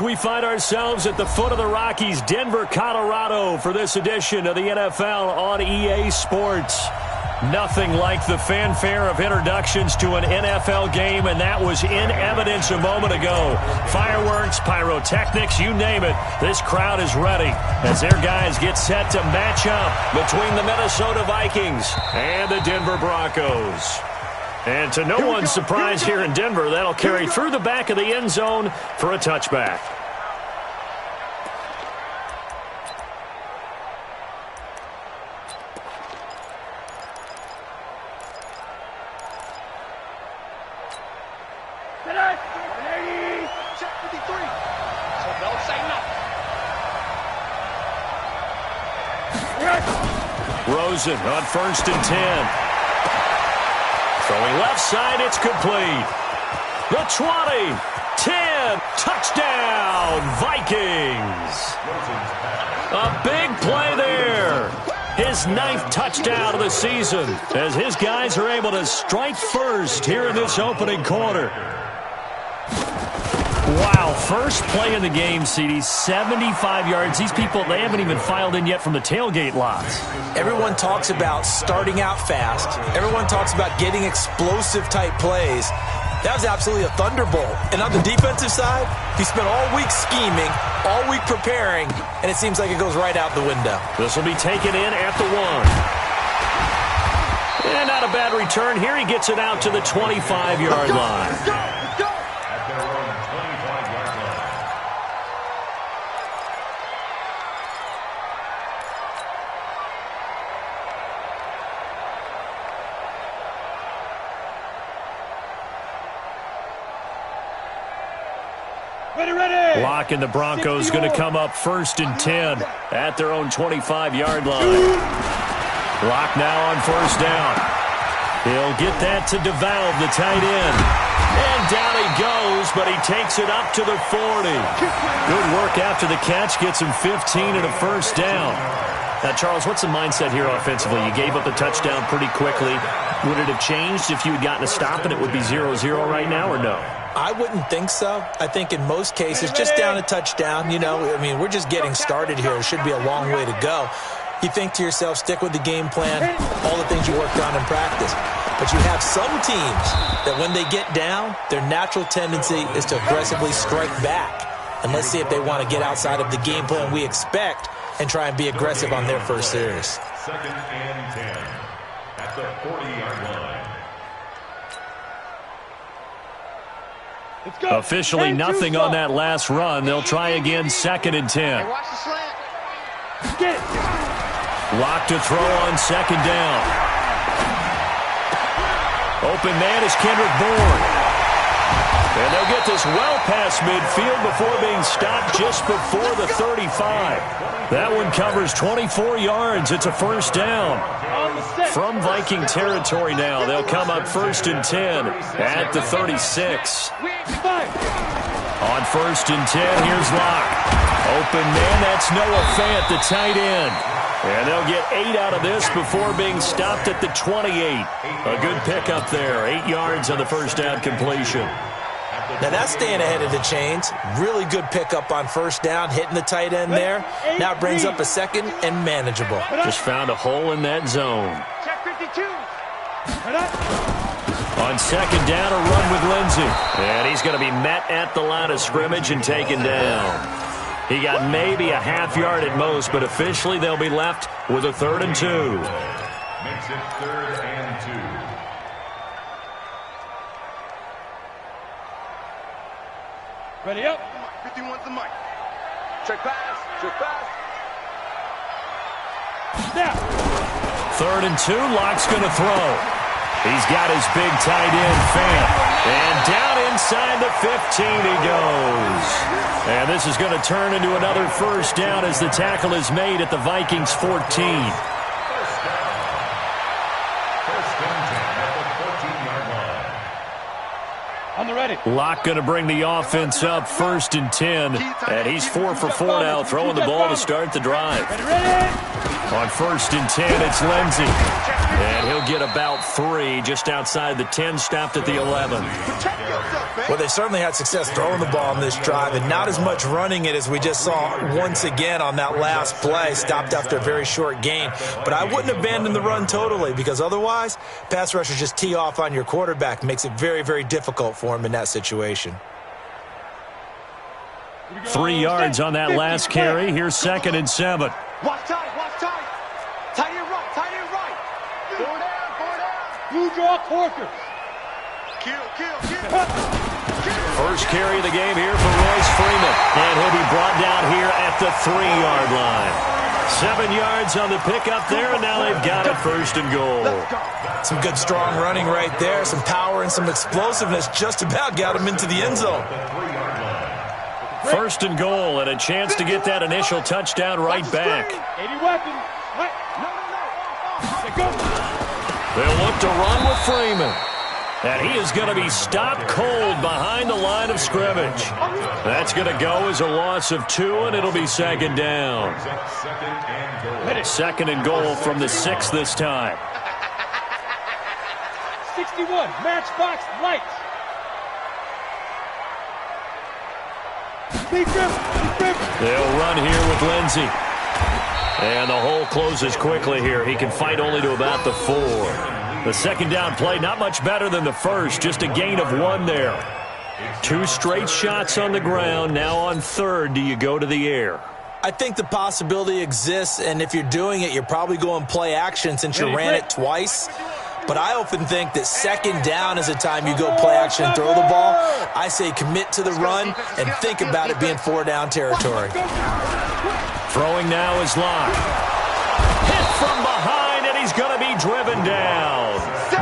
We find ourselves at the foot of the Rockies, Denver, Colorado, for this edition of the NFL on EA Sports. Nothing like the fanfare of introductions to an NFL game, and that was in evidence a moment ago. Fireworks, pyrotechnics, you name it. This crowd is ready as their guys get set to match up between the Minnesota Vikings and the Denver Broncos. And to no one's surprise here in Denver, that'll carry through the back of the end zone for a touchback. Rosen on 1st and 10. Throwing left side, it's complete. The 20, 10, touchdown, Vikings. A big play there. His 9th touchdown of the season as his guys are able to strike first here in this opening quarter. Wow, first play in the game, CD, 75 yards. These people, they haven't even filed in yet from the tailgate lots. Everyone talks about starting out fast. Everyone talks about getting explosive-type plays. That was absolutely a thunderbolt. And on the defensive side, he spent all week scheming, all week preparing, and it seems like it goes right out the window. This will be taken in at the 1. And not a bad return. Here he gets it out to the 25-yard line. Let's go. Lock and the Broncos going to come up 1st and 10 at their own 25-yard line. Lock now on 1st down. He'll get that to devalve the tight end. And down he goes, but he takes it up to the 40. Good work after the catch. Gets him 15 and a 1st down. Now, Charles, what's the mindset here offensively? You gave up the touchdown pretty quickly. Would it have changed if you had gotten a stop and it would be 0-0 right now, or no? I wouldn't think so. I think in most cases, just down a touchdown, we're just getting started here. It should be a long way to go. You think to yourself, stick with the game plan, all the things you worked on in practice. But you have some teams that when they get down, their natural tendency is to aggressively strike back. And let's see if they want to get outside of the game plan we expect and try and be aggressive on their first series. 2nd and 10 at the 40-yard line. Officially nothing on that last run. They'll try again 2nd and 10. Lock to throw on 2nd down. Open man is Kendrick Bourne. And they'll get this well past midfield before being stopped just before the 35. That one covers 24 yards. It's a 1st down. From Viking territory now, they'll come up 1st and 10 at the 36. On 1st and 10, here's Locke. Open man, that's Noah Fant, the tight end. And they'll get 8 out of this before being stopped at the 28. A good pickup there. 8 yards on the 1st down completion. Now that's staying ahead of the chains. Really good pickup on 1st down, hitting the tight end there. Now it brings up a 2nd and manageable. Just found a hole in that zone. Check 52. On 2nd down, a run with Lindsey. And he's going to be met at the line of scrimmage and taken down. He got maybe a half yard at most, but officially they'll be left with a 3rd and 2. Makes it 3rd and 2. Ready up. 51's the mic. Check pass. Check pass. Snap. 3rd and 2. Locke's going to throw. He's got his big tight end, Fant. And down inside the 15 he goes. And this is going to turn into another 1st down as the tackle is made at the Vikings 14. 1st and 10 at the 14-yard line. On the ready. Locke going to bring the offense up 1st and 10. And he's 4 for 4 now, throwing the ball to start the drive. On 1st and 10, it's Lindsey. And he'll get about 3 just outside the 10, stopped at the 11. Well, they certainly had success throwing the ball on this drive, and not as much running it as we just saw once again on that last play, stopped after a very short gain. But I wouldn't abandon the run totally, because otherwise, pass rushers just tee off on your quarterback. Makes it very, very difficult for him in that situation. 3 yards on that last carry. Here's 2nd and 7. Watch tight, watch tight. Tight end right, tight end right. Four down. You draw quarters. Kill. First carry of the game here for Royce Freeman. And he'll be brought down here at the 3-yard line. 7 yards on the pickup there, and now they've got it 1st and goal. Some good strong running right there, some power and some explosiveness, just about got him into the end zone. 1st and goal, and a chance to get that initial touchdown right back. 80 weapons. Right. No. They'll look to run with Freeman. And he is going to be stopped cold behind the line of scrimmage. That's going to go as a loss of 2, and it'll be 2nd down. 2nd and goal from the 6 this time. 61, matchbox lights. Big rip. They'll run here with Lindsey. And the hole closes quickly here. He can fight only to about the 4. The 2nd down play, not much better than the first, just a gain of 1 there. 2 straight shots on the ground. Now on 3rd, do you go to the air? I think the possibility exists, and if you're doing it, you're probably going play action since you ran it twice. But I often think that 2nd down is the time you go play action and throw the ball. I say commit to the run and think about it being 4-down territory. Throwing now is Locke. Hit from behind, and he's going to be driven down.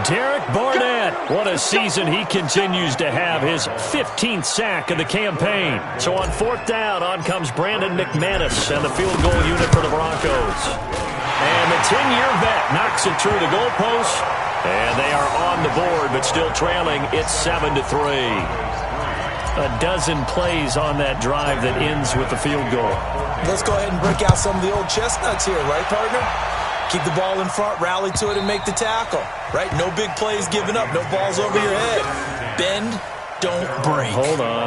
Derek Barnett, what a season he continues to have, his 15th sack of the campaign. So on 4th down, on comes Brandon McManus and the field goal unit for the Broncos. And the 10-year vet knocks it through the goalpost, and they are on the board, but still trailing. It's 7-3. A dozen plays on that drive that ends with the field goal. Let's go ahead and break out some of the old chestnuts here, right, partner? Keep the ball in front, rally to it, and make the tackle, right? No big plays given up, no balls over your head. Bend, don't break. Hold on.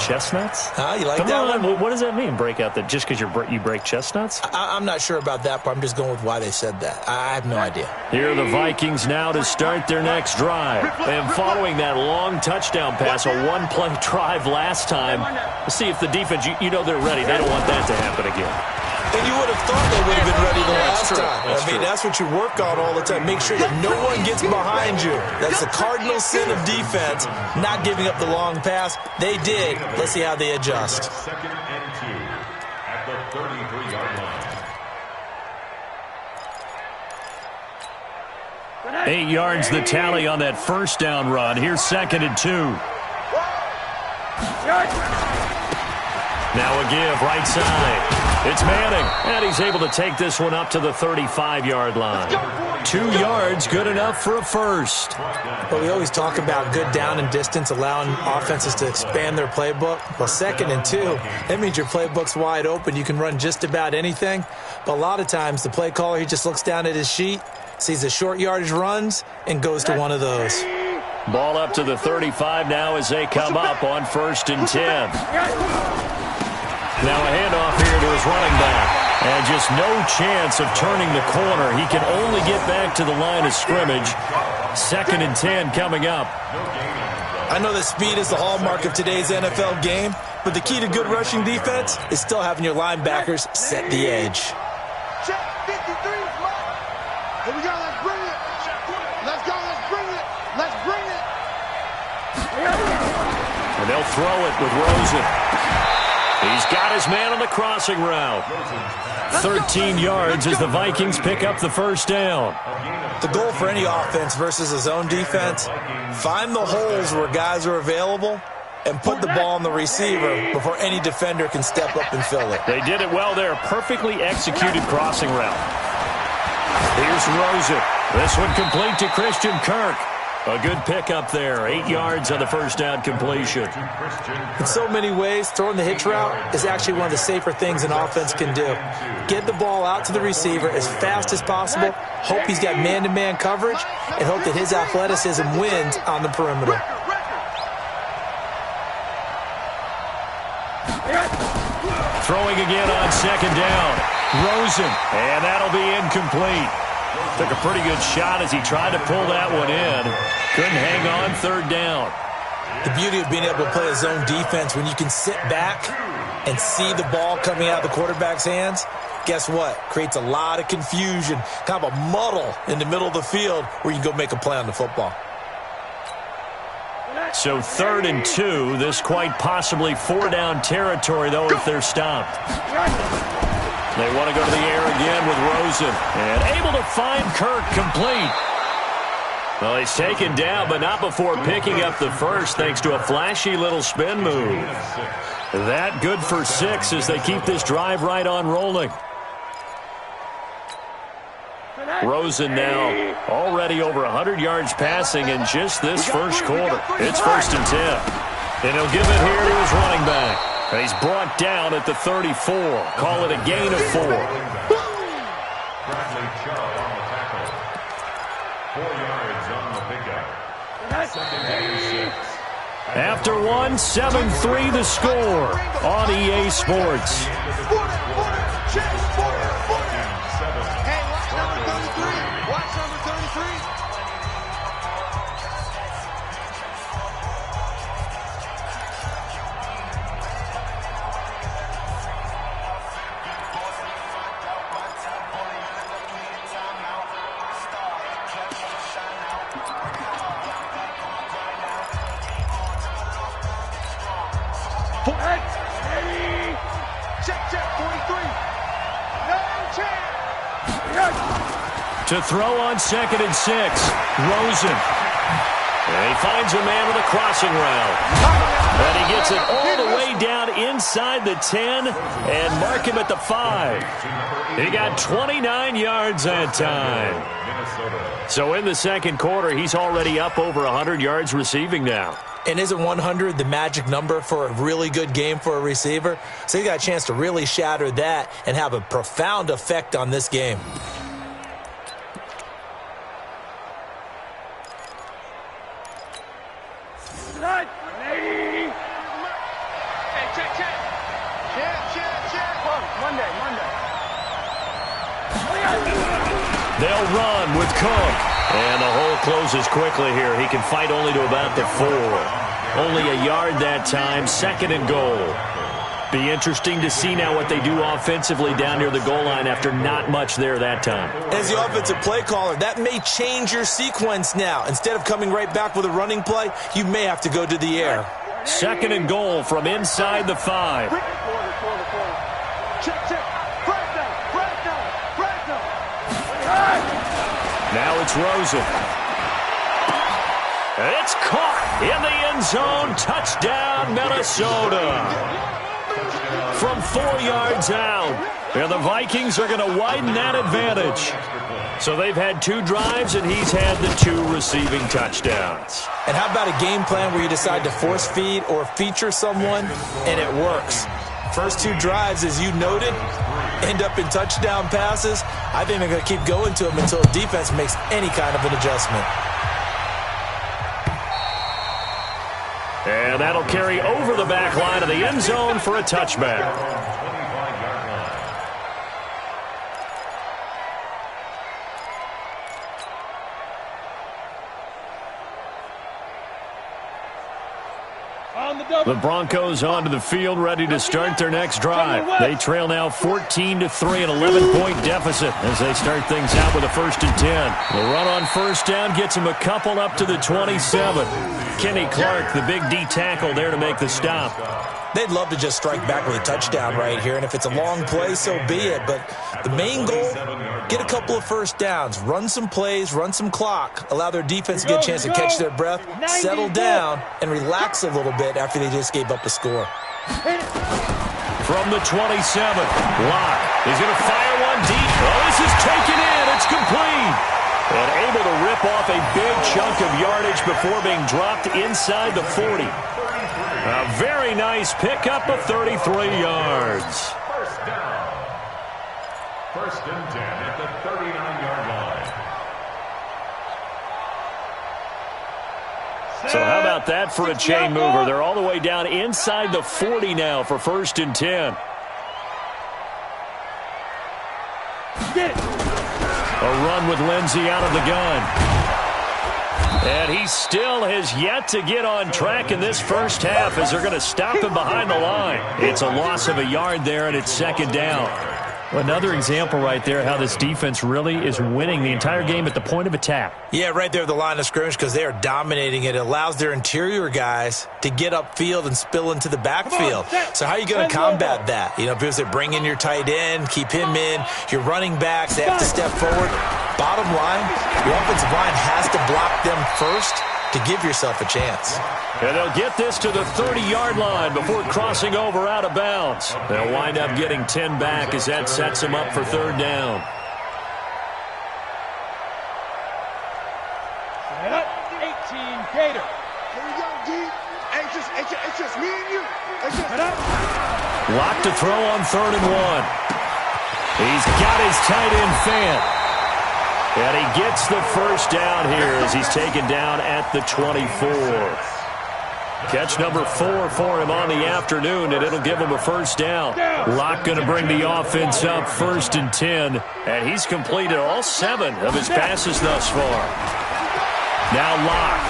Chestnuts? You like that one? What does that mean, break out? Just because you break chestnuts? I'm not sure about that part. I'm just going with why they said that. I have no idea. Here are the Vikings now to start their next drive. And following that long touchdown pass, a 1-play drive last time, let's see if the defense, you know they're ready. They don't want that to happen again. And you would have thought they would have been ready the last time. That's what you work on all the time. Make sure that no one gets behind you. That's the cardinal sin of defense, not giving up the long pass. They did. Let's see how they adjust. 2nd and 2 at the 33-yard line. 8 yards the tally on that 1st down run. Here's 2nd and 2. Now a give, right side. It's Manning, and he's able to take this one up to the 35-yard line. 2 yards, good enough for a first. Well, we always talk about good down and distance, allowing offenses to expand their playbook. Well, 2nd and 2, that means your playbook's wide open. You can run just about anything. But a lot of times, the play caller, he just looks down at his sheet, sees the short yardage runs, and goes to one of those. Ball up to the 35 now as they come up on 1st and 10. Now a handoff here to his running back. And just no chance of turning the corner. He can only get back to the line of scrimmage. 2nd and 10 coming up. I know that speed is the hallmark of today's NFL game, but the key to good rushing defense is still having your linebackers set the edge. Check 53 is mine. Here we go, let's bring it. Let's go, let's bring it. Let's bring it. And they'll throw it with Rosen. He's got his man on the crossing route. 13 yards as the Vikings pick up the 1st down. The goal for any offense versus a zone defense, find the holes where guys are available and put the ball on the receiver before any defender can step up and fill it. They did it well there. Perfectly executed crossing route. Here's Rosen. This one complete to Christian Kirk. A good pickup there. 8 yards on the first down completion. In so many ways, throwing the hitch route is actually one of the safer things an offense can do. Get the ball out to the receiver as fast as possible, hope he's got man-to-man coverage, and hope that his athleticism wins on the perimeter. Throwing again on second down. Rosen, and that'll be incomplete. Took a pretty good shot as he tried to pull that one in. Couldn't hang on third down. The beauty of being able to play a zone defense when you can sit back and see the ball coming out of the quarterback's hands, guess what? Creates a lot of confusion, kind of a muddle in the middle of the field where you can go make a play on the football. So 3rd and 2. This quite possibly 4-down territory, though, if they're stopped. They want to go to the air again with Rosen. And able to find Kirk complete. Well, he's taken down, but not before picking up the first, thanks to a flashy little spin move. That good for 6 as they keep this drive right on rolling. Rosen now already over 100 yards passing in just this first quarter. It's 1st and 10. And he'll give it here to his running back. And he's brought down at the 34. Call it a gain of 4. Bradley Chubb on the tackle. 4 yards on the pickup. 2nd and 6. After 1, 7-3 the score on EA Sports. Watch number 33. Check, 43. No chance. To throw on 2nd and 6. Rosen. And he finds a man with a crossing route. And he gets it all the way down inside the 10 and mark him at the 5. He got 29 yards that time. So in the second quarter, he's already up over 100 yards receiving now. And isn't 100 the magic number for a really good game for a receiver? So he got a chance to really shatter that and have a profound effect on this game. They'll run with Cook. And the hole closes quickly here. He can fight only to about the 4. Only a yard that time. 2nd and goal. Be interesting to see now what they do offensively down near the goal line after not much there that time. As the offensive play caller, that may change your sequence now. Instead of coming right back with a running play, you may have to go to the air. 2nd and goal from inside the 5. Check. Now it's Rosen. It's caught in the end zone. Touchdown, Minnesota. From 4 yards out. And the Vikings are going to widen that advantage. So they've had 2 drives, and he's had the 2 receiving touchdowns. And how about a game plan where you decide to force feed or feature someone, and it works? First 2 drives, as you noted, end up in touchdown passes. I think they're going to keep going to them until the defense makes any kind of an adjustment. And that'll carry over the back line of the end zone for a touchback. The Broncos onto the field, ready to start their next drive. They trail now 14-3, an 11-point deficit as they start things out with a 1st and 10. The run on first down gets them a couple up to the 27. Kenny Clark, the big D tackle, there to make the stop. They'd love to just strike back with a touchdown right here, and if it's a long play, so be it. But the main goal, get a couple of first downs, run some plays, run some clock, allow their defense to get a chance to catch their breath, settle down, and relax a little bit after they just gave up a score. From the 27, Locke. He's going to fire one deep. Oh, this is taken in. It's complete. And able to rip off a big chunk of yardage before being dropped inside the 40. A very nice pickup of 33 yards. First down. First and 10 at the 39-yard line. So how about that for a chain mover? They're all the way down inside the 40 now for first and 10. A run with Lindsey out of the gun. And he still has yet to get on track in this first half as they're going to stop him behind the line. It's a loss of a yard there, and it's second down. Another example right there how this defense really is winning the entire game at the point of attack. Yeah, right there at the line of scrimmage because they are dominating it. It allows their interior guys to get upfield and spill into the backfield. So how are you going to combat that? You know, because they bring in your tight end, keep him in, your running backs, they have to step forward. Bottom line, your offensive line has to block them first to give yourself a chance. And they'll get this to the 30-yard line before crossing over out of bounds. They'll wind up getting 10 back as that sets them up for third down. 18 Gator. Here we go, D. It's just me and you. It's just Lock to throw on third and one. He's got his tight end fan. And he gets the first down here as he's taken down at the 24. Catch number 4 for him on the afternoon, and it'll give him a first down. Locke going to bring the offense up first and 10, and he's completed all 7 of his passes thus far. Now Locke.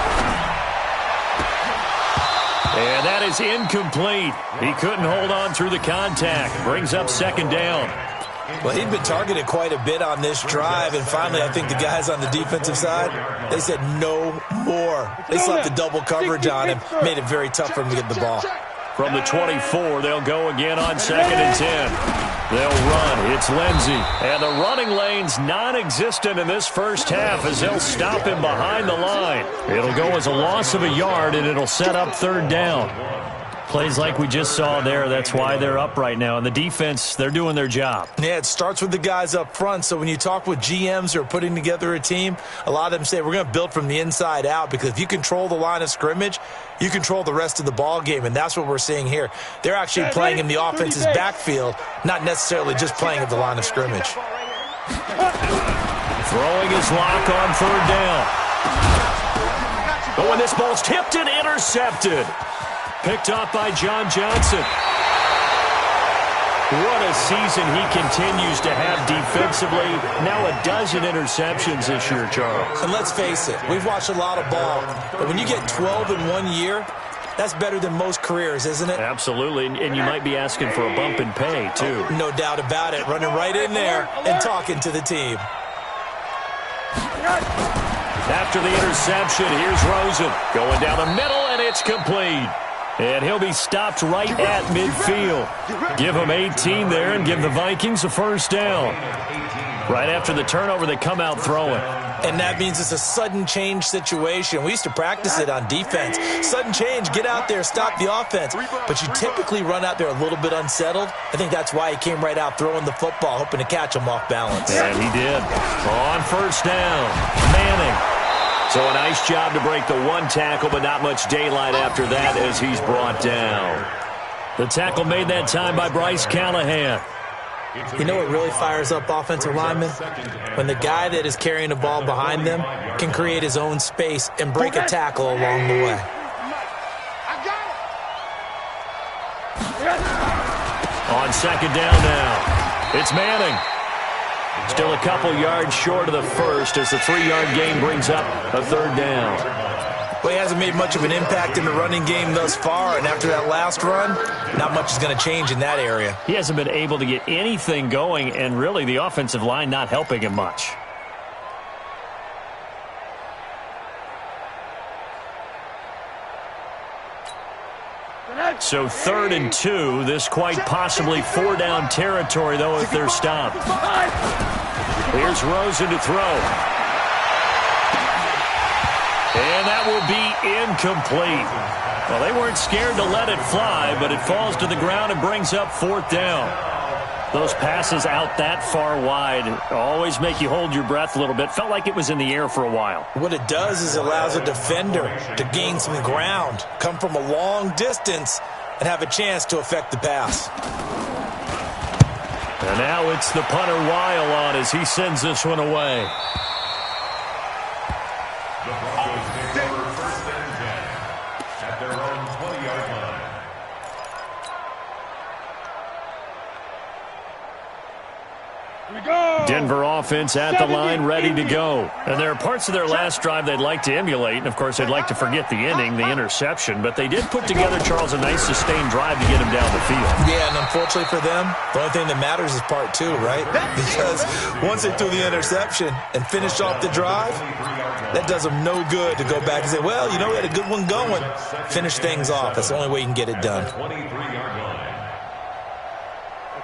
And that is incomplete. He couldn't hold on through the contact. Brings up second down. Well, he'd been targeted quite a bit on this drive, and finally I think the guys on the defensive side, they said no more. They slapped the double coverage on him, made it very tough for him to get the ball. From the 24, they'll go again on second and 10. They'll run. It's Lindsey. And the running lane's non-existent in this first half as they'll stop him behind the line. It'll go as a loss of a yard, and it'll set up third down. Plays like we just saw there, that's why they're up right now. And the defense, they're doing their job. Yeah, it starts with the guys up front. So when you talk with GMs who are putting together a team, a lot of them say we're going to build from the inside out, because if you control the line of scrimmage, you control the rest of the ball game, and that's what we're seeing here. They're actually playing in the offense's backfield, not necessarily just playing at the line of scrimmage. Throwing his lock on third down. Oh, and this ball's tipped and intercepted. Picked off by John Johnson. What a season he continues to have defensively. Now a dozen interceptions this year, Charles. And let's face it, we've watched a lot of ball. But when you get 12 in 1 year, that's better than most careers, isn't it? Absolutely, and you might be asking for a bump in pay, too. No doubt about it. Running right in there and talking to the team. After the interception, here's Rosen. Going down the middle, and it's complete. And he'll be stopped right at midfield. Give him 18 there and give the Vikings a first down. Right after the turnover, they come out throwing. And that means it's a sudden change situation. We used to practice it on defense. Sudden change, get out there, stop the offense. But you typically run out there a little bit unsettled. I think that's why he came right out throwing the football, hoping to catch him off balance. And he did. On first down, Manning. So a nice job to break the one tackle, but not much daylight after that as he's brought down. The tackle made that time by Bryce Callahan. You know what really fires up offensive linemen? When the guy that is carrying the ball behind them can create his own space and break a tackle along the way. On second down now, it's Manning. Still a couple yards short of the first as the 3-yard gain brings up a third down. Well, he hasn't made much of an impact in the running game thus far, and after that last run, not much is going to change in that area. He hasn't been able to get anything going, and really the offensive line not helping him much. So 3rd and 2, this quite possibly 4-down territory, though, if they're stopped. Here's Rosen to throw. And that will be incomplete. Well, they weren't scared to let it fly, but it falls to the ground and brings up 4th down. Those passes out that far wide always make you hold your breath a little bit. Felt like it was in the air for a while. What it does is it allows a defender to gain some ground, come from a long distance, and have a chance to affect the pass. And now it's the punter Weil on as he sends this one away. The Broncos take over first and 10 at their own 20-yard line. Denver offense at the line, ready to go. And there are parts of their last drive they'd like to emulate. And, of course, they'd like to forget the inning, the interception. But they did put together, Charles, a nice sustained drive to get him down the field. Yeah, and unfortunately for them, the only thing that matters is part two, right? Because once they threw the interception and finished off the drive, that does them no good to go back and say, well, you know, we had a good one going. Finish things off. That's the only way you can get it done. 23-yard line.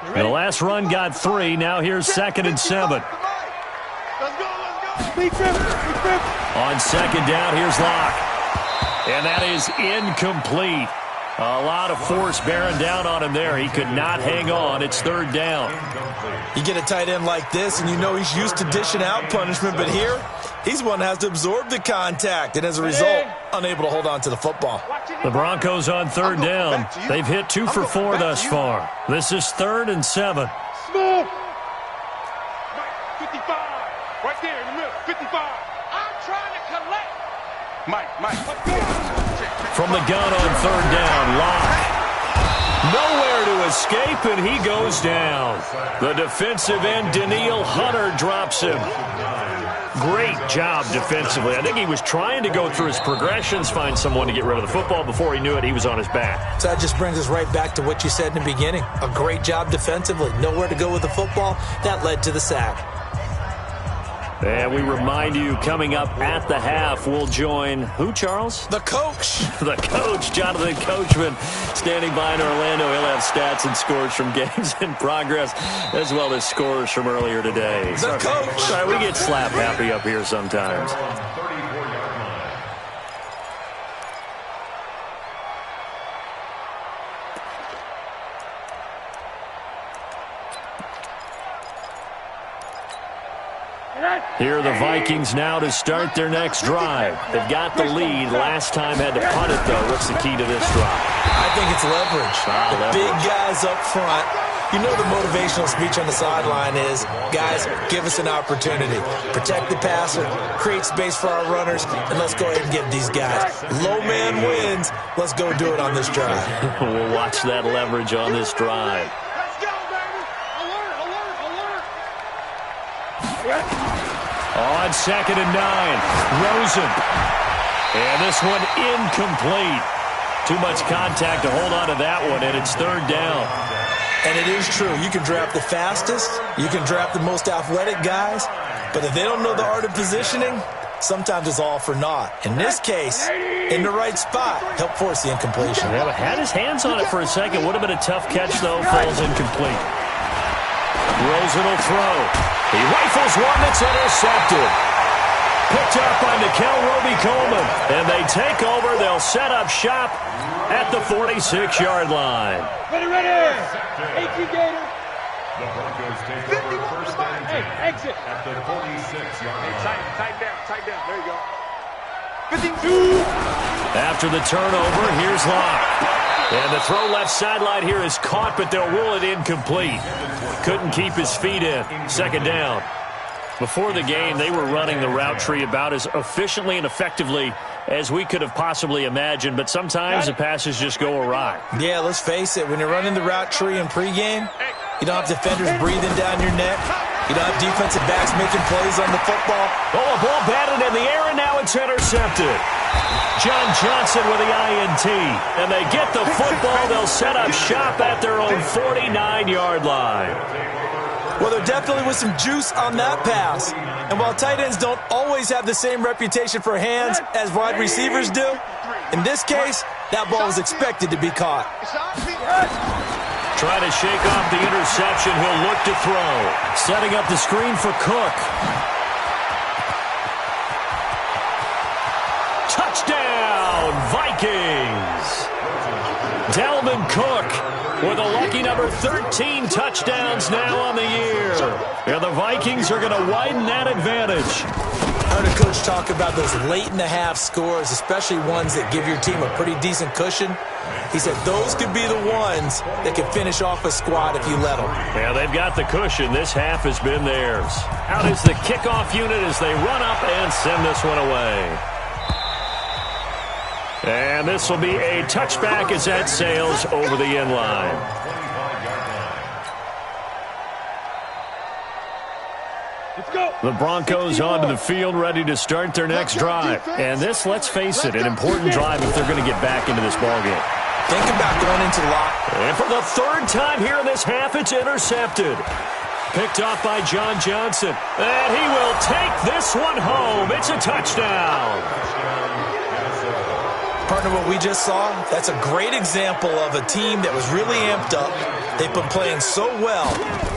And the last run got 3. Now here's 2nd and 7. Let's go, let's go. On 2nd down, here's Locke. And that is incomplete. A lot of force bearing down on him there. He could not hang on. It's 3rd down. You get a tight end like this, and you know he's used to dishing out punishment, but here, he's one that has to absorb the contact, and as a result, unable to hold on to the football. The Broncos on 3rd down. They've hit 2 for 4 thus far. This is 3rd and 7. Small. 55. Right there in the middle. 55. I'm trying to collect. Mike. From the gun on 3rd down, Locke. Nowhere to escape, and he goes down. The defensive end, Daniil Hunter, drops him. Great job defensively. I think he was trying to go through his progressions, find someone to get rid of the football. Before he knew it, he was on his back. So that just brings us right back to what you said in the beginning. A great job defensively. Nowhere to go with the football. That led to the sack. And we remind you, coming up at the half, we'll join who, Charles? The coach. The coach, Jonathan Coachman, standing by in Orlando. He'll have stats and scores from games in progress, as well as scores from earlier today. The coach. Sorry, we get slap happy up here sometimes. 34-yard line. Here are the Vikings now to start their next drive. They've got the lead. Last time had to punt it, though. What's the key to this drive? I think it's leverage. The big guys up front. You know the motivational speech on the sideline is, guys, give us an opportunity. Protect the passer, create space for our runners, and let's go ahead and give these guys. Low man wins. Let's go do it on this drive. We'll watch that leverage on this drive. Let's go, baby. Alert. On 2nd and 9, Rosen. And this one incomplete. Too much contact to hold on to that one, and it's 3rd down. And it is true. You can draft the fastest. You can draft the most athletic guys. But if they don't know the art of positioning, sometimes it's all for naught. In this case, in the right spot, help force the incompletion. Yeah, but had his hands on it for a second. Would have been a tough catch, though. Falls incomplete. Rosen will throw. He rifles one that's intercepted. Picked up by Nickel Roby-Coleman. And they take over. They'll set up shop at the 46-yard line. Ready. 18 Gator. The Broncos take over first and 10 Exit. at the 46-yard line. Tight down. There you go. 52. After the turnover, here's Locke. And the throw left sideline here is caught, but they'll rule it incomplete. Couldn't keep his feet in. 2nd down. Before the game, they were running the route tree about as efficiently and effectively as we could have possibly imagined, but sometimes the passes just go awry. Yeah, let's face it. When you're running the route tree in pregame, you don't have defenders breathing down your neck. You don't have defensive backs making plays on the football. Oh, a ball batted in the air, and now it's intercepted. John Johnson with the INT. And they get the football. They'll set up shop at their own 49-yard line. Well, there definitely was some juice on that pass. And while tight ends don't always have the same reputation for hands as wide receivers do, in this case, that ball was expected to be caught. Trying to shake off the interception. He'll look to throw. Setting up the screen for Cook. Touchdown, Vikings! Dalvin Cook with a lucky number 13 touchdowns now on the year. And the Vikings are going to widen that advantage. I heard a coach talk about those late-in-the-half scores, especially ones that give your team a pretty decent cushion. He said those could be the ones that can finish off a squad if you let them. Yeah, they've got the cushion. This half has been theirs. Out is the kickoff unit as they run up and send this one away. And this will be a touchback as that sails over the end line. The Broncos onto the field, ready to start their next drive. And this, let's face it, an important drive if they're going to get back into this ballgame. Think about going into the lock. And for the third time here in this half, it's intercepted. Picked off by John Johnson. And he will take this one home. It's a touchdown. Partner, what we just saw, that's a great example of a team that was really amped up. They've been playing so well,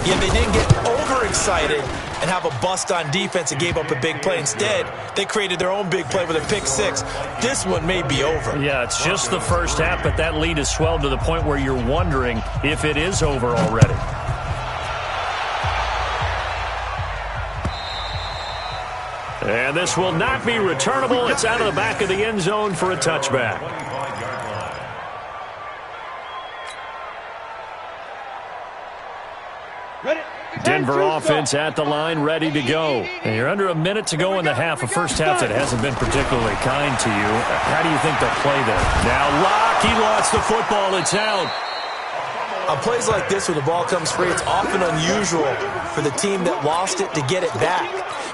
yet they didn't get overexcited and have a bust on defense and gave up a big play. Instead, they created their own big play with a pick six. This one may be over. Yeah, it's just the first half, but that lead has swelled to the point where you're wondering if it is over already. And this will not be returnable. It's out of the back of the end zone for a touchback. Denver offense at the line, ready to go. And you're under a minute to go in the half. A first half that hasn't been particularly kind to you. How do you think they'll play there? Now Locke, he lost the football. It's out. On plays like this, when the ball comes free, it's often unusual for the team that lost it to get it back.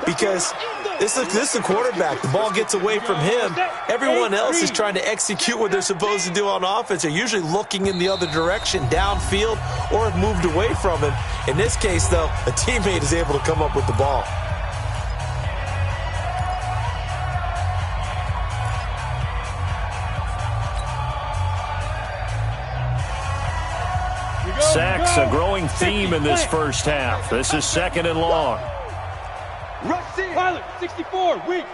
Because this is a quarterback. The ball gets away from him. Everyone else is trying to execute what they're supposed to do on offense. They're usually looking in the other direction, downfield, or have moved away from him. In this case, though, a teammate is able to come up with the ball. Sacks, a growing theme in this first half. This is second and long. Pilot, 64, weak.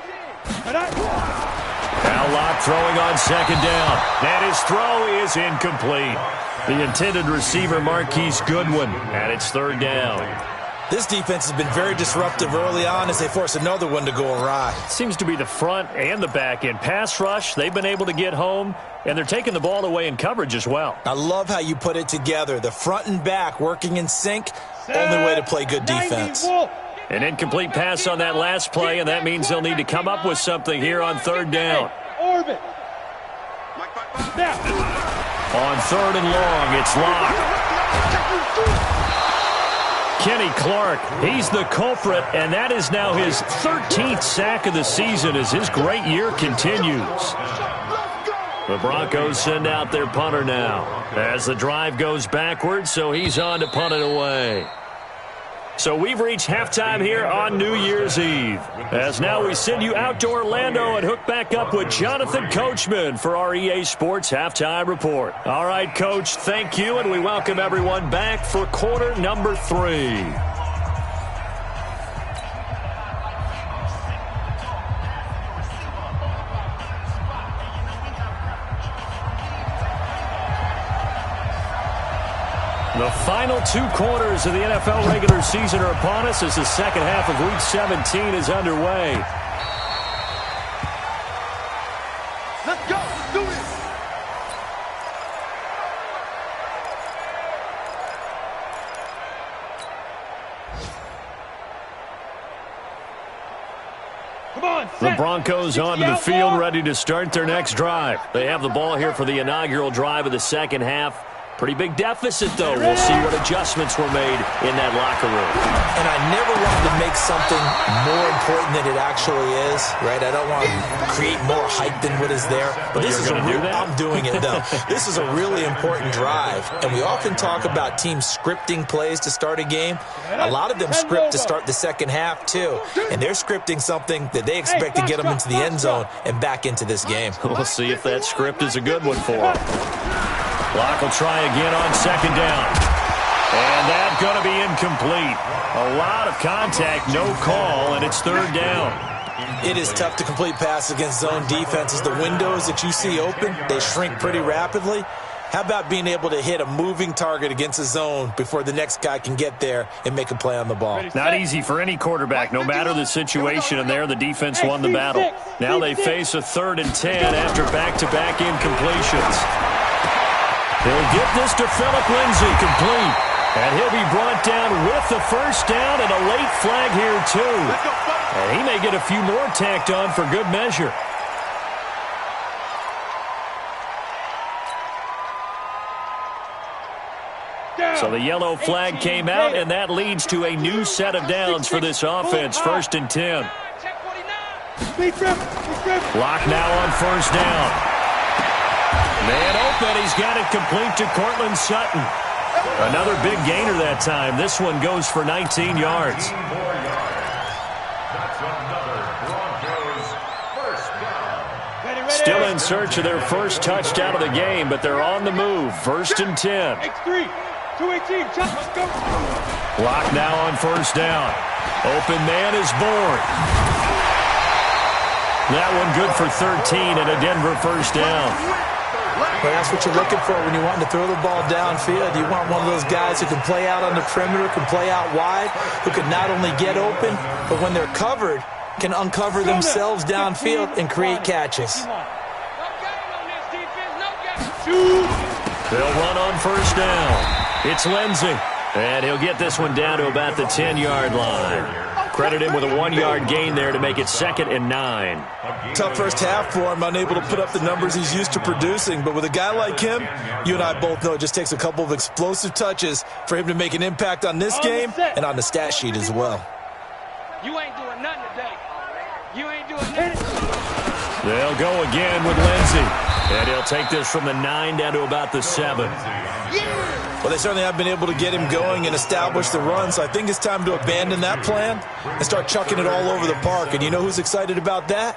Now Locke throwing on second down. And his throw is incomplete. The intended receiver, Marquise Goodwin, and it's third down. This defense has been very disruptive early on as they force another one to go awry. Seems to be the front and the back end. Pass rush, they've been able to get home, and they're taking the ball away in coverage as well. I love how you put it together. The front and back working in sync, only way to play good defense. An incomplete pass on that last play, and that means they'll need to come up with something here on third down. Orbit. On third and long, it's Locke. Kenny Clark, he's the culprit, and that is now his 13th sack of the season as his great year continues. The Broncos send out their punter now as the drive goes backwards, so he's on to punt it away. So we've reached halftime here on New Year's Eve. As now we send you out to Orlando and hook back up with Jonathan Coachman for our EA Sports Halftime Report. All right, Coach, thank you, and we welcome everyone back for quarter number 3. The final 2 quarters of the NFL regular season are upon us as the second half of Week 17 is underway. Let's go. Let's do this. Come on, The Broncos onto the field, ready to start their next drive. They have the ball here for the inaugural drive of the second half. Pretty big deficit, though. We'll see what adjustments were made in that locker room. And I never wanted to make something more important than it actually is, right? I don't want to create more hype than what is there. But this is I'm doing it, though. This is a really important drive. And we often talk about teams scripting plays to start a game. A lot of them script to start the second half, too. And they're scripting something that they expect to get them into the end zone and back into this game. We'll see if that script is a good one for them. Locke will try again on second down. And that's going to be incomplete. A lot of contact, no call, and it's third down. It is tough to complete passes against zone defenses. The windows that you see open, they shrink pretty rapidly. How about being able to hit a moving target against a zone before the next guy can get there and make a play on the ball? Not easy for any quarterback, no matter the situation, and there the defense won the battle. Now they face a 3rd and 10 after back-to-back incompletions. He'll get this to Phillip Lindsay, complete. And he'll be brought down with the first down and a late flag here, too. And he may get a few more tacked on for good measure. So the yellow flag came out, and that leads to a new set of downs for this offense, 1st and 10. Block now on 1st down. Man open, he's got it complete to Cortland Sutton. Another big gainer that time. This one goes for 19 yards. That's another Broncos first down. Still in search of their first touchdown of the game, but they're on the move. 1st and 10. X3, 218, let's go. Block now on 1st down. Open man is born. That one good for 13 and a Denver first down. Well, that's what you're looking for when you want to throw the ball downfield. You want one of those guys who can play out on the perimeter, can play out wide, who can not only get open, but when they're covered, can uncover themselves downfield and create catches. They'll run on 1st down. It's Lindsay, and he'll get this one down to about the 10-yard line. Credit him with a 1-yard gain there to make it 2nd and 9. Tough first half for him, unable to put up the numbers he's used to producing. But with a guy like him, you and I both know it just takes a couple of explosive touches for him to make an impact on this game and on the stat sheet as well. You ain't doing nothing today. You ain't doing nothing. They'll go again with Lindsay, and he'll take this from the 9 down to about the 7. Well, they certainly have been able to get him going and establish the run, so I think it's time to abandon that plan and start chucking it all over the park. And you know who's excited about that?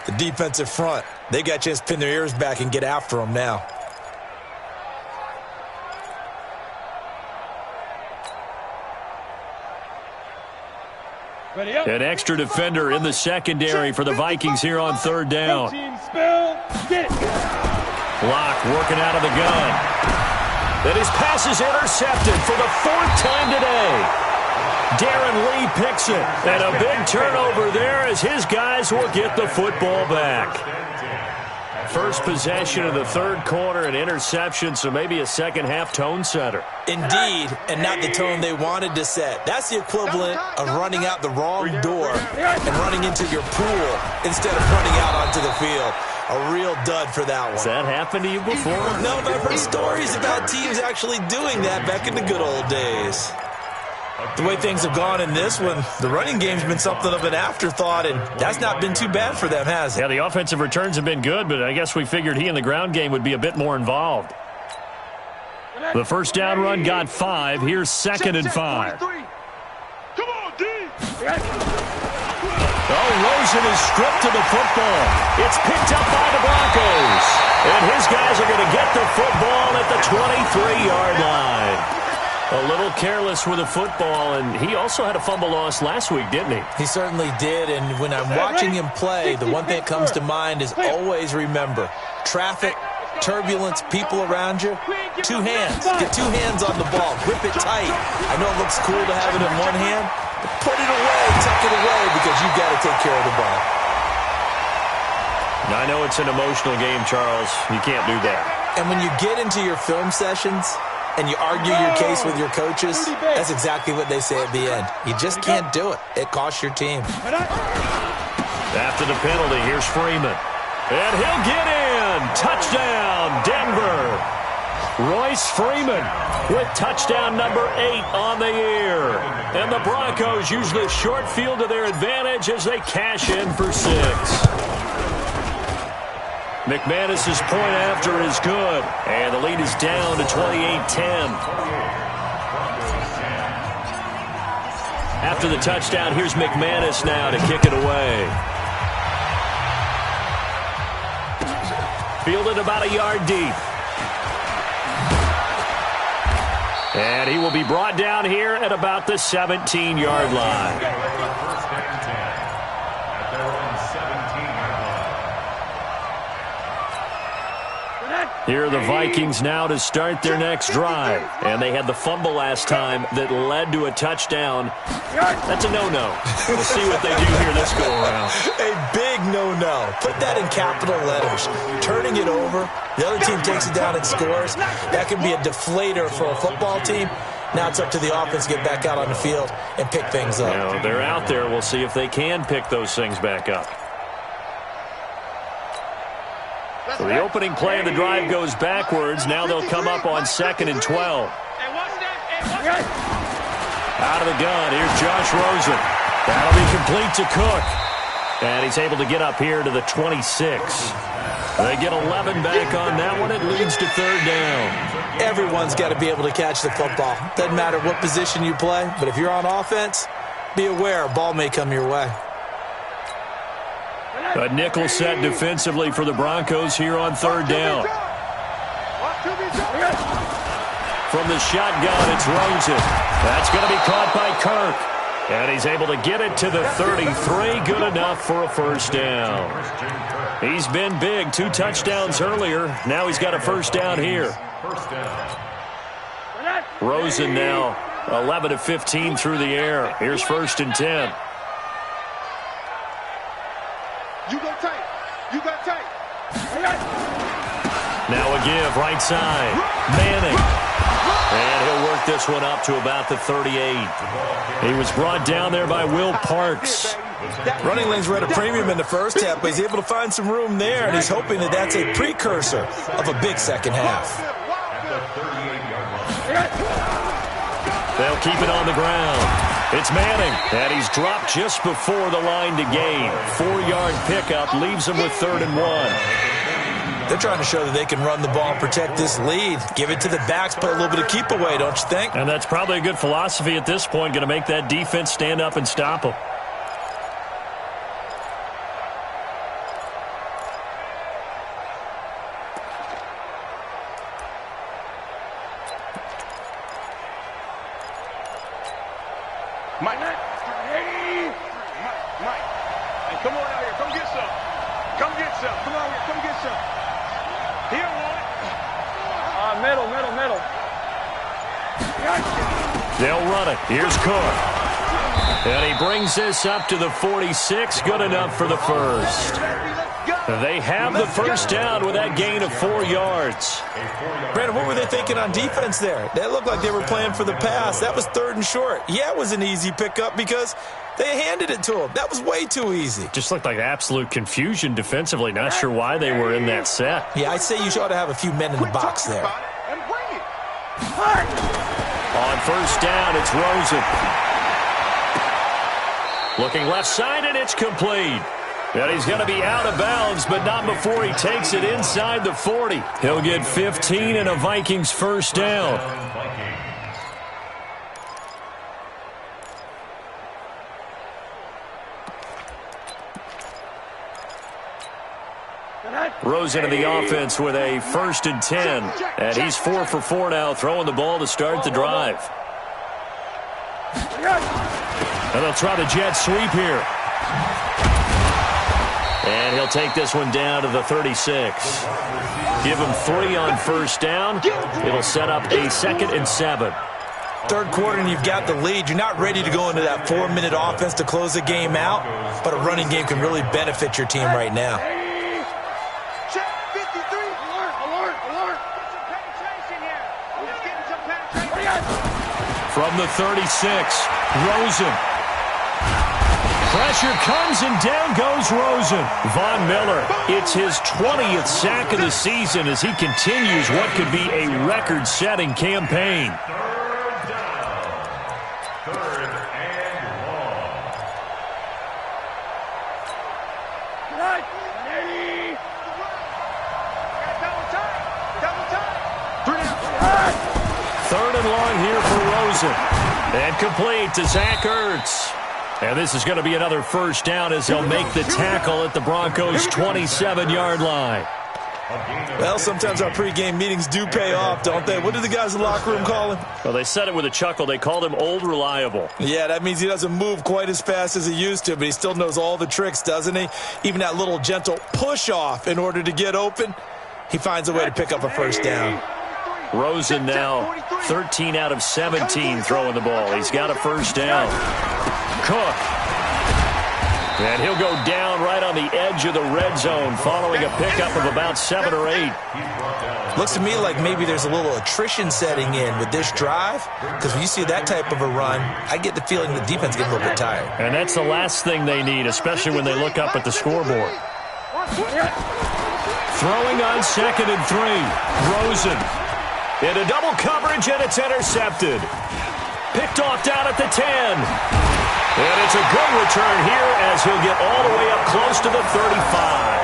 The defensive front. They got a chance to pin their ears back and get after him now. An extra defender in the secondary for the Vikings here on 3rd down. Block working out of the gun. And his pass is intercepted for the 4th time today. Darren Lee picks it. And a big turnover there as his guys will get the football back. First possession of the 3rd quarter, an interception, so maybe a second-half tone setter. Indeed, and not the tone they wanted to set. That's the equivalent of running out the wrong door and running into your pool instead of running out onto the field. A real dud for that one. Has that happened to you before? No, but I've heard stories about teams actually doing that back in the good old days. The way things have gone in this one, the running game's been something of an afterthought, and that's not been too bad for them, has it? Yeah, the offensive returns have been good, but I guess we figured he in the ground game would be a bit more involved. The first down run got 5. Here's 2nd and 5. Come on, D. Oh, Rosen is stripped to the football. It's picked up by the Broncos. And his guys are going to get the football at the 23-yard line. A little careless with the football, and he also had a fumble loss last week, didn't he? He certainly did, and when I'm watching him play, the one thing that comes to mind is always remember, traffic, turbulence, people around you, 2 hands. Get 2 hands on the ball. Grip it tight. I know it looks cool to have it in one hand, but put it away, tuck it away, because you've got to take care of the ball. I know it's an emotional game, Charles. You can't do that. And when you get into your film sessions and you argue your case with your coaches, that's exactly what they say at the end. You just can't do it. It costs your team. After the penalty, here's Freeman. And he'll get in. Touchdown, Denver. Royce Freeman with touchdown number 8 on the year. And the Broncos use the short field to their advantage as they cash in for 6. McManus's point after is good, and the lead is down to 28-10. After the touchdown, here's McManus now to kick it away. Fielded about a yard deep. And he will be brought down here at about the 17-yard line. Here are the Vikings now to start their next drive. And they had the fumble last time that led to a touchdown. That's a no-no. We'll see what they do here this go-around. A big no-no. Put that in capital letters. Turning it over, the other team takes it down and scores. That can be a deflator for a football team. Now it's up to the offense to get back out on the field and pick things up. Now, they're out there. We'll see if they can pick those things back up. So the opening play of the drive goes backwards. Now they'll come up on 2nd and 12. Out of the gun, here's Josh Rosen. That'll be complete to Cook. And he's able to get up here to the 26. They get 11 back on that one. It leads to 3rd down. Everyone's got to be able to catch the football. Doesn't matter what position you play, but if you're on offense, be aware a ball may come your way. A nickel set defensively for the Broncos here on 3rd down. From the shotgun, it's Rosen. That's going to be caught by Kirk. And he's able to get it to the 33. Good enough for a 1st down. He's been big. 2 touchdowns earlier. Now he's got a 1st down here. Rosen now 11 of 15 through the air. Here's 1st and 10. You go tight. You got tight. Now a give, right side. Manning. And he'll work this one up to about the 38. He was brought down there by Will Parks. Running lanes were at a premium in the first half, but he's able to find some room there, and he's hoping that that's a precursor of a big second half. They'll keep it on the ground. It's Manning, and he's dropped just before the line to gain. 4-yard pickup leaves him with 3rd and 1. They're trying to show that they can run the ball and protect this lead. Give it to the backs, put a little bit of keep away, don't you think? And that's probably a good philosophy at this point, going to make that defense stand up and stop them. Mike. Hey, Mike. Hey, come on out here. Come get some. Come get some. Come on here. Come get some. Here, one. Middle. They'll run it. Here's Cook. And he brings this up to the 46. Good enough for the 1st. They have the 1st down with that gain of 4 yards. Brandon, what were they thinking on defense there? They looked like they were playing for the pass. That was 3rd and short. Yeah, it was an easy pickup because they handed it to him. That was way too easy. Just looked like absolute confusion defensively. Not sure why they were in that set. Yeah, I'd say you ought to have a few men in the box there. On 1st down, it's Rosen. Looking left side, and it's complete. And he's going to be out of bounds, but not before he takes it inside the 40. He'll get 15 and a Vikings 1st down. Rosen in the offense with a 1st and 10. And he's 4 for 4 now, throwing the ball to start the drive. And they'll try the jet sweep here. And he'll take this one down to the 36. Give him 3 on 1st down. It'll set up a 2nd and 7. 3rd quarter and you've got the lead. You're not ready to go into that 4-minute offense to close the game out, but a running game can really benefit your team right now. Check 53. Alert. Penetration here. Let's get some penetration. From the 36, Rosen. Pressure comes, and down goes Rosen. Von Miller, it's his 20th sack of the season as he continues what could be a record-setting campaign. 3rd and long. 3rd and long here for Rosen. And complete to Zach Ertz. And this is going to be another 1st down as he'll make the tackle at the Broncos' 27-yard line. Well, sometimes our pregame meetings do pay off, don't they? What do the guys in the locker room call him? Well, they said it with a chuckle. They called him Old Reliable. Yeah, that means he doesn't move quite as fast as he used to, but he still knows all the tricks, doesn't he? Even that little gentle push-off in order to get open. he finds a way to pick up a first down. Rosen now 13 out of 17 throwing the ball. He's got a first down. Cook. And he'll go down right on the edge of the red zone following a pickup of about 7 or 8. Looks to me like maybe there's a little attrition setting in with this drive, because when you see that type of a run, I get the feeling the defense gets a little bit tired. And that's the last thing they need, especially when they look up at the scoreboard. Throwing on 2nd and 3. Rosen. Into double coverage, and it's intercepted. Picked off down at the 10. And it's a good return here as he'll get all the way up close to the 35.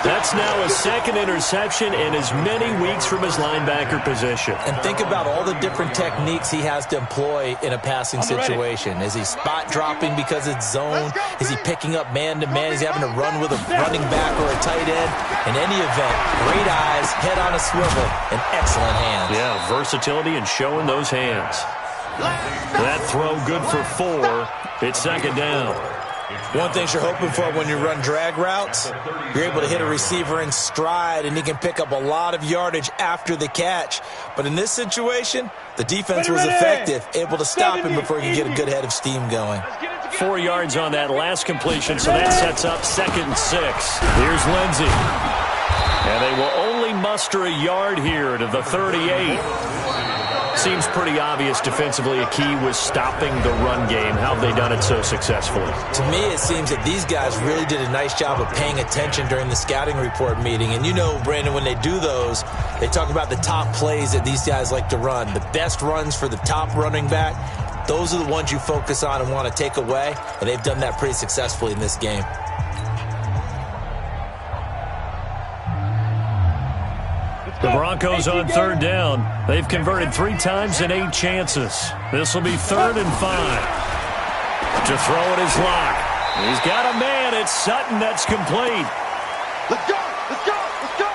That's now his 2nd interception in as many weeks from his linebacker position. And think about all the different techniques he has to employ in a passing situation. Is he spot dropping because it's zone? Is he picking up man-to-man? Is he having to run with a running back or a tight end? In any event, great eyes, head on a swivel, and excellent hands. Yeah, versatility and showing those hands. That throw good for 4. It's 2nd down. One thing you're hoping for when you run drag routes, you're able to hit a receiver in stride, and he can pick up a lot of yardage after the catch. But in this situation, the defense was effective, able to stop him before he could get a good head of steam going. 4 yards on that last completion, so that sets up 2nd and 6. Here's Lindsey. And they will only muster a yard here to the 38. Seems pretty obvious defensively a key was stopping the run game. How have they done it so successfully? To me, it seems that these guys really did a nice job of paying attention during the scouting report meeting. And you know, Brandon, when they do those, they talk about the top plays that these guys like to run. The best runs for the top running back, those are the ones you focus on and want to take away. And they've done that pretty successfully in this game. The Broncos on 3rd down. They've converted 3 times in 8 chances. This will be 3rd and 5. To throw it is Locke. He's got a man. It's Sutton. That's complete. Let's go! Let's go! Let's go!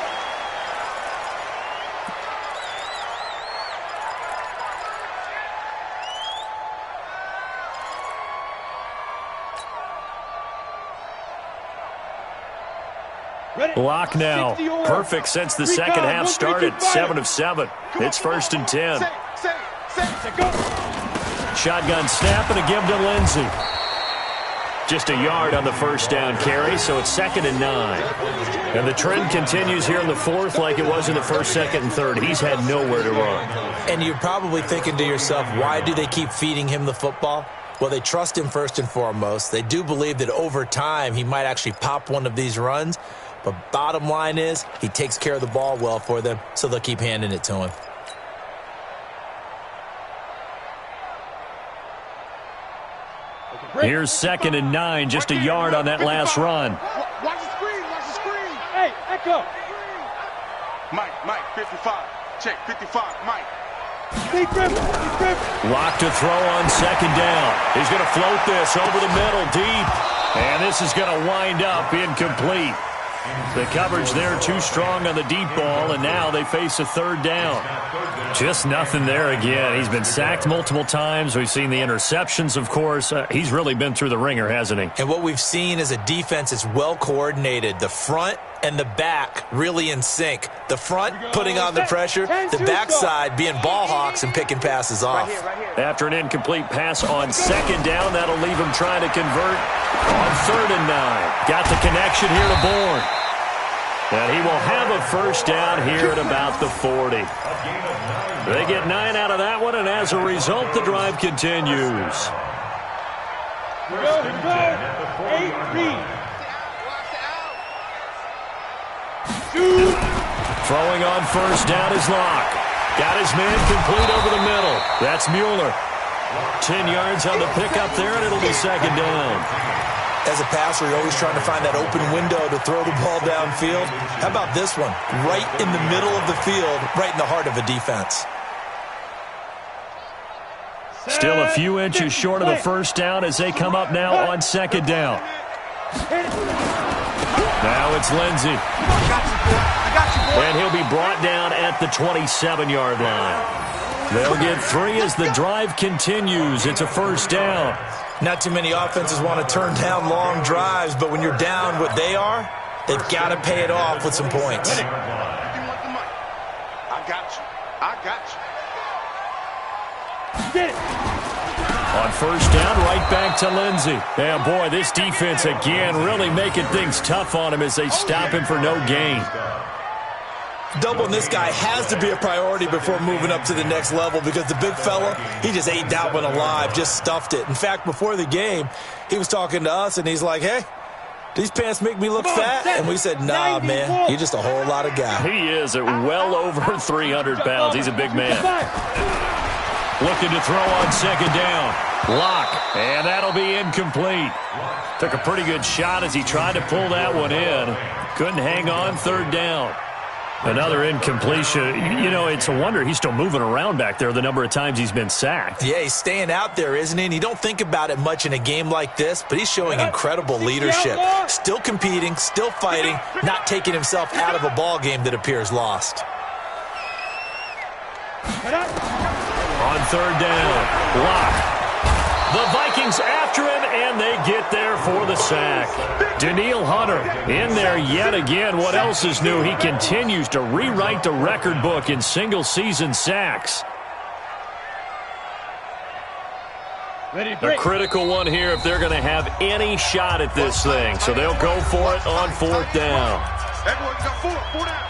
Locke now. Perfect since the second half started. 7 of 7. It's 1st and 10. Shotgun snap and a give to Lindsey. Just a yard on the first down carry, so it's 2nd and 9. And the trend continues here in the 4th like it was in the 1st, 2nd, and 3rd. He's had nowhere to run. And you're probably thinking to yourself, why do they keep feeding him the football? Well, they trust him first and foremost. They do believe that over time he might actually pop one of these runs. But bottom line is he takes care of the ball well for them, so they'll keep handing it to him. Here's 2nd and 9, just a yard on that last run. Watch the screen, watch the screen. Hey, echo. Mike, 55. Check, 55, Mike. Locke to throw on 2nd down. He's going to float this over the middle, deep. And this is going to wind up incomplete. The coverage there too strong on the deep ball, and now they face a 3rd down. Just nothing there again. He's been sacked multiple times. We've seen the interceptions, of course. He's really been through the ringer, hasn't he? And what we've seen is a defense that's well coordinated. The front and the back really in sync. The front putting on the pressure, the backside being ball hawks and picking passes off. After an incomplete pass on 2nd down, that'll leave him trying to convert on 3rd and 9. Got the connection here to Bourne. And he will have a first down here at about the 40. They get 9 out of that one, and as a result, the drive continues. Throwing on 1st down is Locke. Got his man complete over the middle. That's Mueller. 10 yards on the pickup there, and it'll be 2nd down. As a passer, you're always trying to find that open window to throw the ball downfield. How about this one? Right in the middle of the field, right in the heart of a defense. Still a few inches short of the first down as they come up now on 2nd down. Now it's Lindsey. And he'll be brought down at the 27-yard line. They'll get 3 as the drive continues. It's a first down. Not too many offenses want to turn down long drives, but when you're down what they are, They've got to pay it off with some points. I got you. I got you. Get it. On first down, right back to Lindsey. Yeah, boy, this defense again really making things tough on him as they stop him for no gain. Doubling this guy has to be a priority before moving up to the next level because the big fella, he just ate that one alive, just stuffed it. In fact, before the game, he was talking to us, and he's like, hey, these pants make me look fat? And we said, nah, man, you're just a whole lot of guy. He is at well over 300 pounds. He's a big man. Looking to throw on second down. Lock. And that'll be incomplete. Took a pretty good shot as he tried to pull that one in. Couldn't hang on third down. Another incompletion. You know, it's a wonder he's still moving around back there the number of times he's been sacked. Yeah, he's staying out there, isn't he? And you don't think about it much in a game like this, but he's showing incredible leadership. Still competing, still fighting, not taking himself out of a ball game that appears lost. On third down, Lock. The Vikings after him, and they get there for the sack. Daniil Hunter in there yet again. What else is new? He continues to rewrite the record book in single-season sacks. A critical one here if they're going to have any shot at this thing. So they'll go for it on fourth down. Everyone got four down.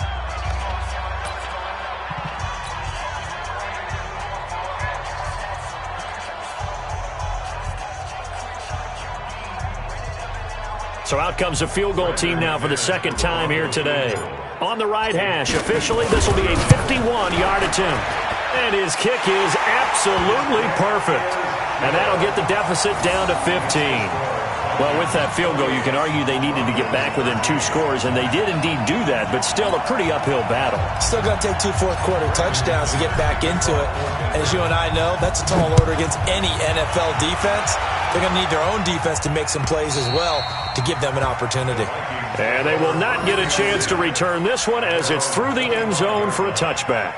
So out comes a field goal team now for the second time here today. On the right hash, officially, this will be a 51-yard attempt. And his kick is absolutely perfect. And that'll get the deficit down to 15. Well, with that field goal, you can argue they needed to get back within 2 scores, and they did indeed do that, but still a pretty uphill battle. Still going to take 2 fourth-quarter touchdowns to get back into it. And as you and I know, that's a tall order against any NFL defense. They're going to need their own defense to make some plays as well to give them an opportunity. And they will not get a chance to return this one as it's through the end zone for a touchback.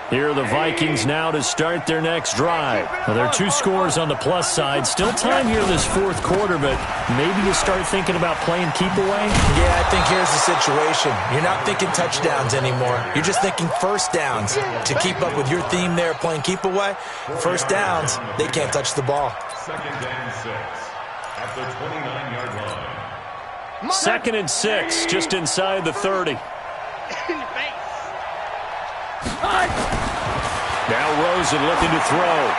Here are the Vikings now to start their next drive. Now, there are 2 scores on the plus side. Still time here in this fourth quarter, but maybe you start thinking about playing keep away? Yeah, I think here's the situation. You're not thinking touchdowns anymore. You're just thinking first downs. To keep up with your theme there, playing keep away, first downs, they can't touch the ball. Second and 6 at the 29-yard line. Second and 6, just inside the 30. Now Rosen looking to throw.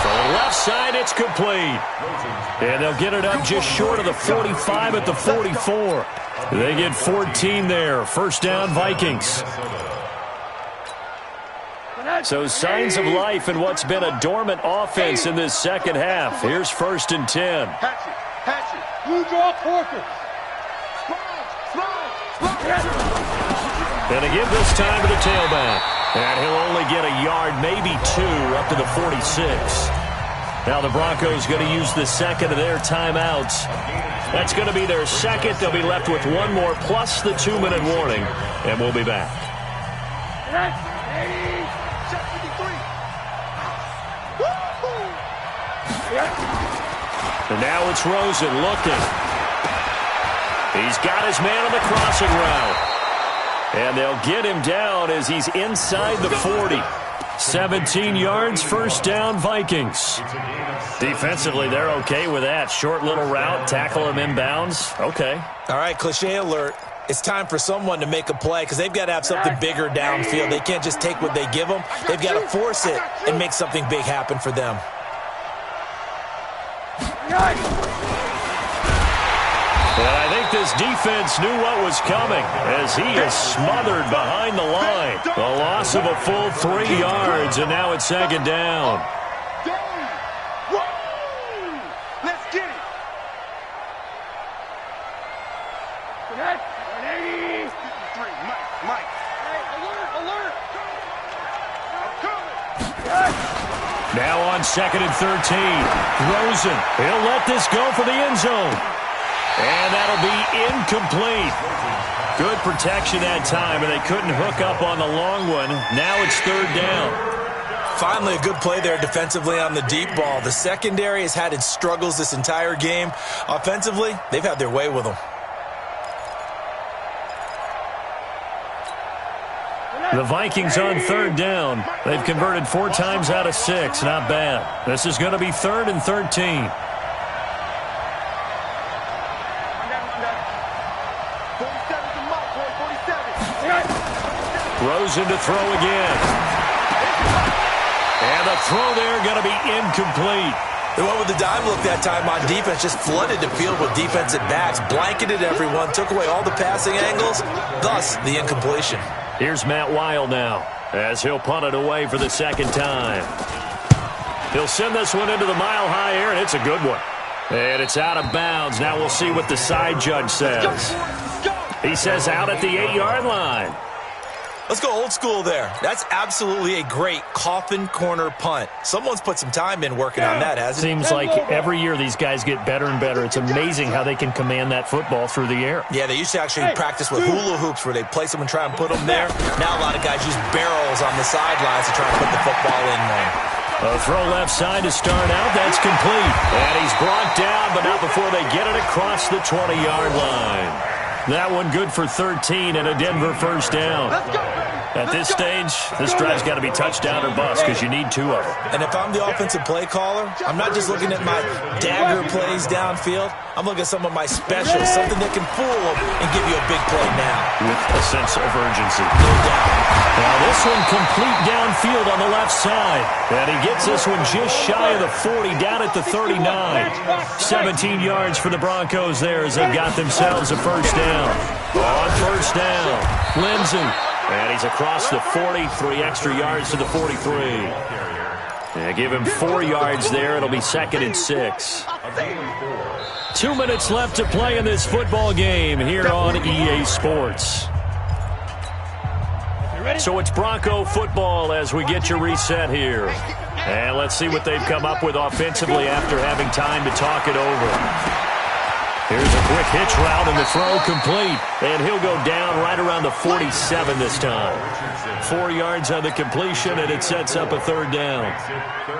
From the left side, it's complete. And they'll get it up just short of the 45 at the 44. They get 14 there. First down, Vikings. So signs of life in what's been a dormant offense in this second half. Here's first and 10. Hatchet. Blue draw Porker. And again this time to the tailback. And he'll only get a yard, maybe 2, up to the 46. Now the Broncos going to use the second of their timeouts. That's going to be their second. They'll be left with 1 more plus the 2-minute warning. And we'll be back. And now it's Rosen looking. He's got his man on the crossing route. And they'll get him down as he's inside the 40. 17 yards, first down, Vikings. Defensively, they're okay with that. Short little route, tackle him inbounds. Okay. All right, cliche alert. It's time for someone to make a play because they've got to have something bigger downfield. They can't just take what they give them. They've got to force it and make something big happen for them. And I think this defense knew what was coming as he is smothered behind the line. A loss of a full 3 yards, and now it's second down. Let's get it. Mike. Hey, alert. I'm coming. Now on 2nd and 13. Rosen, he'll let this go for the end zone. And that'll be incomplete. Good protection that time, and they couldn't hook up on the long one. Now it's 3rd down. Finally, a good play there defensively on the deep ball. The secondary has had its struggles this entire game. Offensively, they've had their way with them. The Vikings on 3rd down. They've converted 4 times out of 6. Not bad. This is going to be 3rd and 13. Rosen to throw again. And the throw there going to be incomplete. They went with the dime look that time on defense, just flooded the field with defensive backs, blanketed everyone, took away all the passing angles, thus the incompletion. Here's Matt Weil now, as he'll punt it away for the 2nd time. He'll send this one into the mile-high air, and it's a good one. And it's out of bounds. Now we'll see what the side judge says. He says out at the 8-yard line. Let's go old school there. That's absolutely a great coffin corner punt. Someone's put some time in working on that, hasn't it? Seems like every year these guys get better and better. It's amazing how they can command that football through the air. Yeah, they used to actually practice with hula hoops where they place them and try and put them there. Now a lot of guys use barrels on the sidelines to try and put the football in there. A throw left side to start out. That's complete. And he's brought down, but not before they get it across the 20-yard line. That one good for 13 and a Denver 1st down. At this stage, this drive's got to be touchdown or bust because you need 2 of them. And if I'm the offensive play caller, I'm not just looking at my dagger plays downfield. I'm looking at some of my specials, something that can fool them and give you a big play now. With a sense of urgency. No doubt. Now this one complete downfield on the left side. And he gets this one just shy of the 40, down at the 39. 17 yards for the Broncos there as they've got themselves a 1st down. On 1st down, Lindsey. And he's across the 40, 3 extra yards to the 43. And give him 4 yards there. It'll be 2nd and 6. 2 minutes left to play in this football game here on EA Sports. So it's Bronco football as we get your reset here. And let's see what they've come up with offensively after having time to talk it over. Here's a quick hitch route and the throw complete. And he'll go down right around the 47 this time. 4 yards on the completion, and it sets up a 3rd down.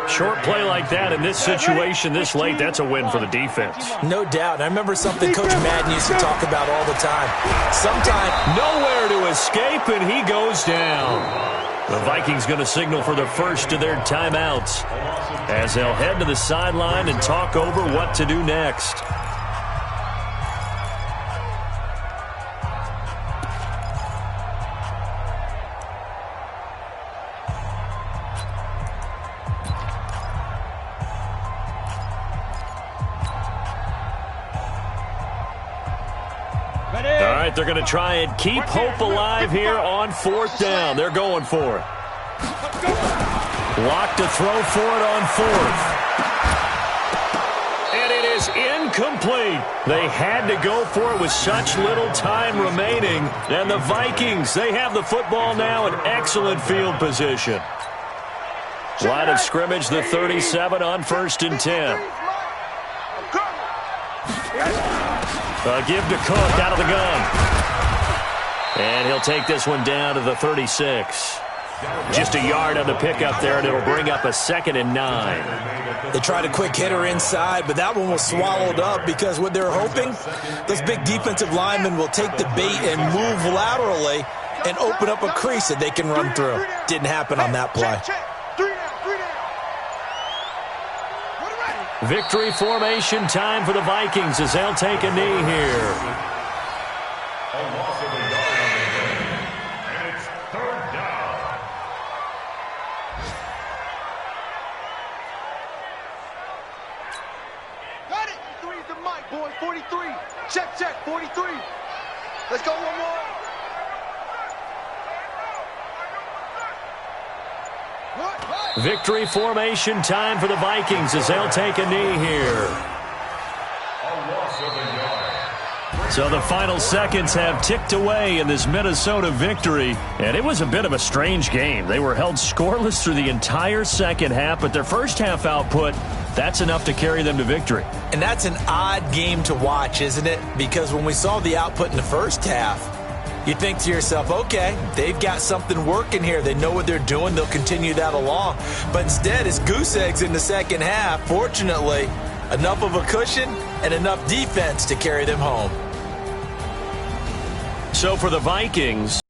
Short play like that in this situation this late, that's a win for the defense. No doubt. I remember something Coach Madden used to talk about all the time. Sometimes nowhere to escape, and he goes down. The Vikings going to signal for the first of their timeouts as they'll head to the sideline and talk over what to do next. All right, they're going to try and keep hope alive here on 4th down. They're going for it. Lock to throw for it on 4th. And it is incomplete. They had to go for it with such little time remaining. And the Vikings, they have the football now in excellent field position. Line of scrimmage, the 37 on 1st and 10. A give to Cook out of the gun. And he'll take this one down to the 36. Just a yard on the pickup there, and it'll bring up a 2nd and 9. They tried a quick hitter inside, but that one was swallowed up because what they're hoping, those big defensive linemen will take the bait and move laterally and open up a crease that they can run through. Didn't happen on that play. Victory formation time for the Vikings as they'll take a knee here. A loss of a yard on the game, and it's 3rd down. Got it. 3's the mic, boys. 43. Check, 43. Let's go one more. Victory formation time for the Vikings as they'll take a knee here. A loss of a yard. So the final seconds have ticked away in this Minnesota victory, and it was a bit of a strange game. They were held scoreless through the entire second half, but their first half output, that's enough to carry them to victory. And that's an odd game to watch, isn't it? Because when we saw the output in the first half, you think to yourself, okay, they've got something working here. They know what they're doing. They'll continue that along. But instead, it's goose eggs in the second half. Fortunately, enough of a cushion and enough defense to carry them home. So for the Vikings,